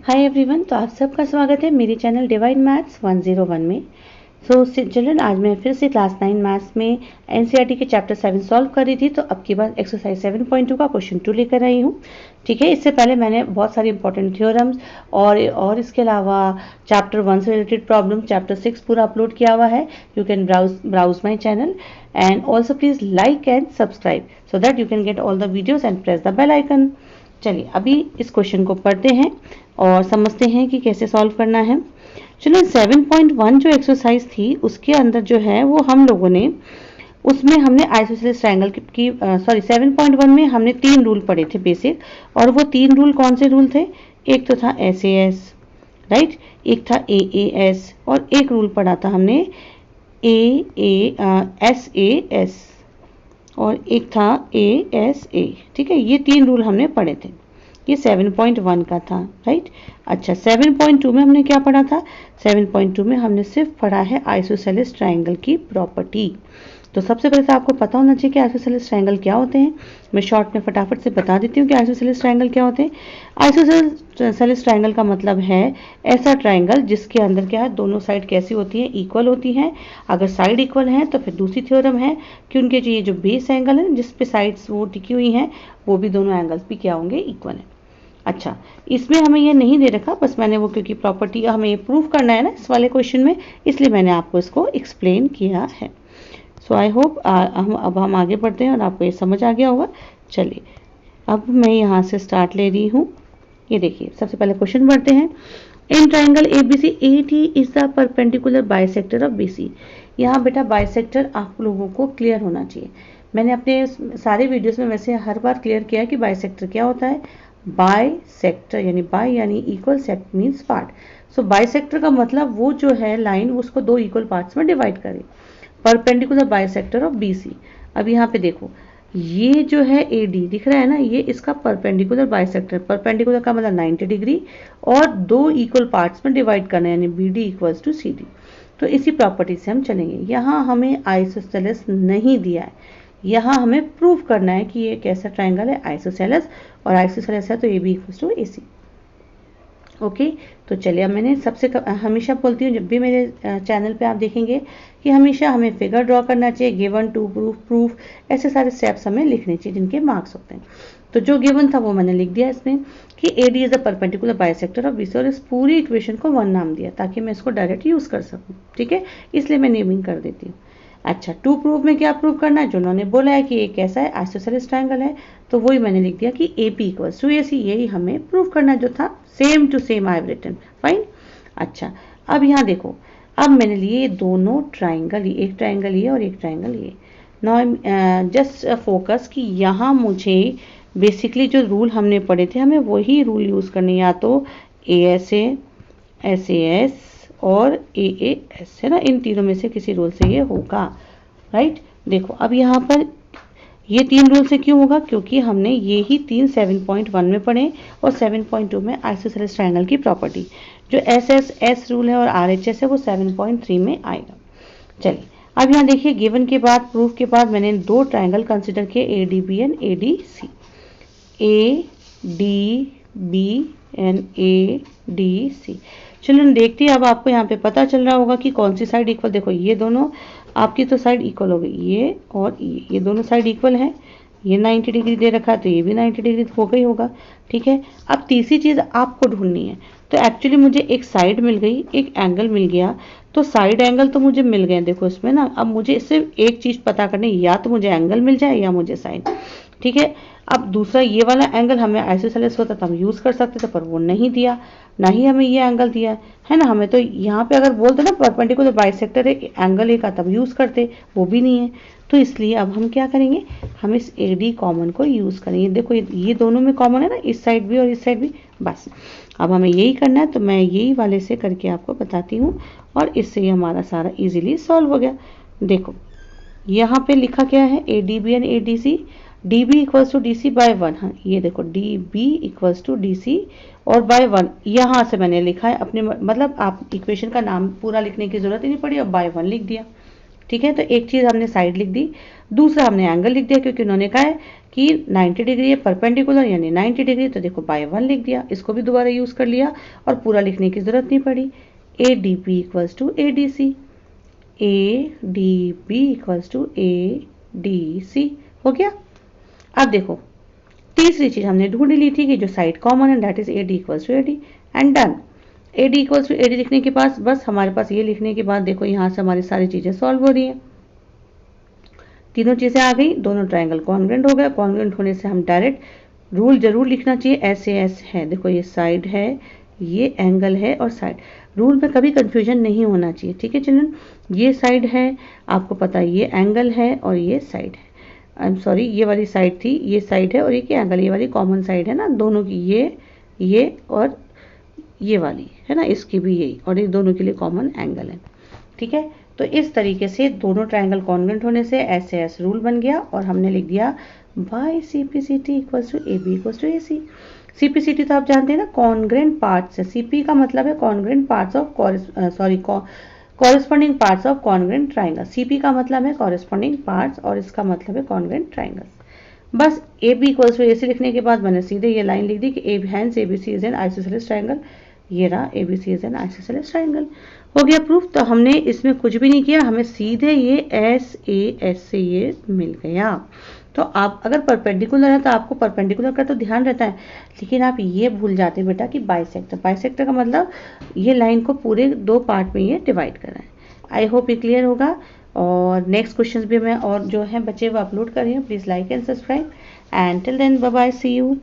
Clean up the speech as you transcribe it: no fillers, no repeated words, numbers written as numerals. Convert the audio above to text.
Hi everyone, तो आप सबका स्वागत है मेरे चैनल डिवाइन मैथ्स 101 में। सो चिल्ड्रन, आज मैं फिर से क्लास 9 मैथ्स में एनसीईआरटी के चैप्टर 7 सॉल्व कर रही थी। तो अब की बार एक्सरसाइज 7.2 का क्वेश्चन 2 लेकर आई हूँ। ठीक है, इससे पहले मैंने बहुत सारी इंपॉर्टेंट थ्योरम्स और इसके अलावा चैप्टर 1 से रिलेटेड प्रॉब्लम चैप्टर 6 पूरा अपलोड किया हुआ है। You can browse my channel and also please like and subscribe so that you can get all the videos and press the bell icon. चलिए अभी इस क्वेश्चन को पढ़ते हैं और समझते हैं कि कैसे सॉल्व करना है। चलो 7.1 जो एक्सरसाइज थी उसके अंदर जो है वो हम लोगों ने उसमें हमने आइसोसेलेस ट्रायंगल की 7.1 में हमने 3 रूल पढ़े थे बेसिक। और वो 3 रूल कौन से रूल थे? एक तो था SAS, राइट, एक था AAS और एक रूल पढ़ा था हमने SAS और एक था ASA। ठीक है, ये 3 रूल हमने पढ़े थे। ये 7.1 का था, राइट। अच्छा, 7.2 में हमने क्या पढ़ा था? 7.2 में हमने सिर्फ पढ़ा है आइसोसेलेस ट्रायंगल की प्रॉपर्टी। तो सबसे पहले तो आपको पता होना चाहिए कि आइसोसेलेस ट्रायंगल क्या होते हैं। मैं शॉर्ट में फटाफट से बता देती हूँ कि आइसोसेलेस ट्रायंगल क्या होते हैं। आइसोसेलेस ट्रायंगल का मतलब है ऐसा ट्रायंगल जिसके अंदर क्या है, दोनों साइड कैसी होती हैं, इक्वल होती हैं। अगर साइड इक्वल हैं तो फिर दूसरी थ्योरम है कि उनके जो ये जो बेस एंगल है जिस पे साइड्स वो टिकी हुई हैं वो भी दोनों एंगल्स भी क्या होंगे, इक्वल है। अच्छा, इसमें हमें ये नहीं दे रखा, बस मैंने वो क्योंकि प्रॉपर्टी हमें प्रूव करना है ना इस वाले क्वेश्चन में, इसलिए मैंने आपको इसको एक्सप्लेन किया है। सो आई होप हम आगे बढ़ते हैं और आपको ये समझ आ गया होगा। चलिए अब मैं यहाँ से स्टार्ट ले रही हूँ। ये देखिए, सबसे पहले क्वेश्चन बढ़ते हैं। In triangle ABC AT is the perpendicular bisector of BC। यहाँ बेटा बाइसेक्टर आप लोगों को क्लियर होना चाहिए। मैंने अपने सारे वीडियोस में वैसे हर बार क्लियर किया है कि बाइसेक्टर क्या होता है। बाइसेक्टर यानी बाई यानी इक्वल, सेक्ट मीन्स पार्ट। सो बाइसेक्टर का मतलब वो जो है लाइन उसको 2 इक्वल पार्ट्स में डिवाइड करे। Perpendicular bisector of BC। अब यहाँ पे देखो, ये जो है AD दिख रहा है ना, ये इसका परपेंडिकुलर बाइसेक्टर। परपेंडिकुलर का मतलब 90 डिग्री और 2 इक्वल पार्ट्स में डिवाइड करना है यानी BD इक्वल्स टू CD। तो इसी प्रॉपर्टी से हम चलेंगे। यहाँ हमें आइसोसेलेस नहीं दिया है, यहाँ हमें प्रूव करना है कि ये कैसा ट्राइंगल है, आइसोसेलेस। और आइसोसेलेस है तो AB equals to AC। Okay, तो चलिए अब मैंने हमेशा बोलती हूँ जब भी मेरे चैनल पे आप देखेंगे कि हमेशा हमें फिगर ड्रॉ करना चाहिए, गिवन, टू प्रूफ, ऐसे सारे स्टेप्स हमें लिखने चाहिए जिनके मार्क्स होते हैं। तो जो गिवन था वो मैंने लिख दिया इसमें कि AD is a perpendicular bisector of BC और इस पूरी इक्वेशन को 1 नाम दिया ताकि मैं इसको डायरेक्ट यूज कर सकूँ। ठीक है, इसलिए मैं नेमिंग कर देती हूँ। अच्छा, टू प्रूफ में क्या प्रूव करना है, जो उन्होंने बोला है कि ये कैसा है, आइसोसेलेस ट्रायंगल है, तो वही मैंने लिख दिया कि AP इक्वल्स टू AC। यही हमें प्रूव करना जो था, same to same I have written, fine. अच्छा, अब यहाँ देखो, अब मैंने लिए दोनों ट्रायंगल, एक ट्रायंगल ये और एक ट्रायंगल ये। नाउ जस्ट फोकस कि यहाँ मुझे बेसिकली जो रूल हमने पढ़े थे हमें वही रूल यूज करने, या तो ASA, SAS और AAS है ना, इन तीनों में से किसी रूल से ये होगा, राइट। देखो अब यहाँ पर ये 3 रूल से क्यों होगा, क्योंकि हमने ये ही 3 7.1 में पढ़े और 7.2 में आइसोसेलेस ट्रायंगल की प्रॉपर्टी। जो SS रूल है और RHS है वो 7.3 में आएगा। चलिए अब यहाँ देखिए, गिवन के बाद, प्रूफ के बाद मैंने 2 ट्रायंगल कंसिडर किए, ADB and ADC। ADB and ADC। चलिए देखते हैं, अब आपको यहाँ पे पता चल रहा होगा कि कौन सी साइड इक्वल। देखो ये दोनों आपकी तो साइड इक्वल हो गई, ये और ये दोनों साइड इक्वल है। ये 90 डिग्री दे रखा है तो ये भी 90 डिग्री हो गई होगा। ठीक है, अब तीसरी चीज आपको ढूंढनी है। तो एक्चुअली मुझे एक साइड मिल गई, एक एंगल मिल गया, तो साइड एंगल तो मुझे मिल गए देखो इसमें ना। अब मुझे सिर्फ एक चीज पता करनी, या तो मुझे एंगल मिल जाए या मुझे साइड। ठीक है, अब दूसरा ये वाला एंगल हमें आइसोसेलेस होता तो हम यूज कर सकते थे, पर वो नहीं दिया, ना ही हमें ये एंगल दिया है ना। हमें तो यहाँ पे अगर बोलते ना परपेंडिकुलर बाइसेक्टर है, एंगल एक तब यूज करते, वो भी नहीं है। तो इसलिए अब हम क्या करेंगे, हम इस AD कॉमन को यूज करेंगे। देखो ये दोनों में कॉमन है ना, इस साइड भी और इस साइड भी, बस अब हमें यही करना है। तो मैं यही वाले से करके आपको बताती हूँ और इससे ही हमारा सारा इजीली सॉल्व हो गया। देखो यहाँ पे लिखा क्या है, ADB and ADC, DB equals to DC by 1। हाँ ये देखो, DB इक्वल्स टू DC और बाय 1, यहाँ से मैंने लिखा है अपने, मतलब आप इक्वेशन का नाम पूरा लिखने की जरूरत ही नहीं पड़ी और बाय 1 लिख दिया। ठीक है, तो एक चीज़ हमने साइड लिख दी, दूसरा हमने एंगल लिख दिया क्योंकि उन्होंने कहा है कि 90 डिग्री है परपेंडिकुलर यानी 90 डिग्री, तो देखो बाय 1 लिख दिया, इसको भी दोबारा यूज़ कर लिया और पूरा लिखने की ज़रूरत नहीं पड़ी। ADP equals to ADC, ADP equals to ADC हो गया। अब देखो तीसरी चीज़ हमने ढूंढ ली थी कि जो साइड कॉमन है that is AD equals to AD and done. AD equals to AD लिखने के पास बस हमारे पास ये लिखने के बाद देखो यहाँ से हमारी सारी चीज़ें सॉल्व हो रही हैं, तीनों चीज़ें आ गई, दोनों ट्रायंगल कॉन्ग्रुएंट हो गए। कॉन्ग्रुएंट होने से हम डायरेक्ट रूल जरूर लिखना चाहिए, SAS है, देखो ये साइड है, ये एंगल है और साइड, रूल में कभी कंफ्यूजन नहीं होना चाहिए। ठीक है चिल्ड्रन, ये साइड है, आपको पता है ये एंगल है और ये साइड है, आई एम सॉरी ये वाली साइड थी, ये साइड है और ये क्या एंगल, ये वाली कॉमन साइड है ना दोनों की, ये और ये वाली है ना, इसकी भी यही, और ये दोनों के लिए कॉमन एंगल है। ठीक है, तो इस तरीके से दोनों ट्रायंगल कॉन्ग्रुएंट होने से SAS रूल बन गया और हमने लिख दिया by CPCT equals to AB equals to AC। CPCT तो आप जानते हैं ना, कॉन्ग्रुएंट पार्ट्स है, CP का मतलब है congruent parts of corresponding parts of congruent triangle. CP का मतलब है कॉरेस्पॉन्डिंग पार्ट्स और इसका मतलब है कॉन्ग्रुएंट ट्रायंगल। बस AB इक्वल्स टू AC लिखने के बाद मैंने सीधे ये लाइन लिख दी कि hence ABC is an isosceles triangle, ये रहा ABC is an isosceles triangle. हो गया प्रूफ। तो हमने इसमें कुछ भी नहीं किया, हमें सीधे ये SAS से ये मिल गया। तो आप अगर परपेंडिकुलर है तो आपको परपेंडिकुलर का तो ध्यान रहता है, लेकिन आप ये भूल जाते हैं बेटा कि बाइसेक्टर, बाइसेक्टर का मतलब ये लाइन को पूरे दो पार्ट में ये डिवाइड कर रहा है। आई होप ये क्लियर होगा। और नेक्स्ट क्वेश्चंस भी मैं और जो है बच्चे वो अपलोड कर रही हूँ, please like and subscribe and till then bye bye, see you.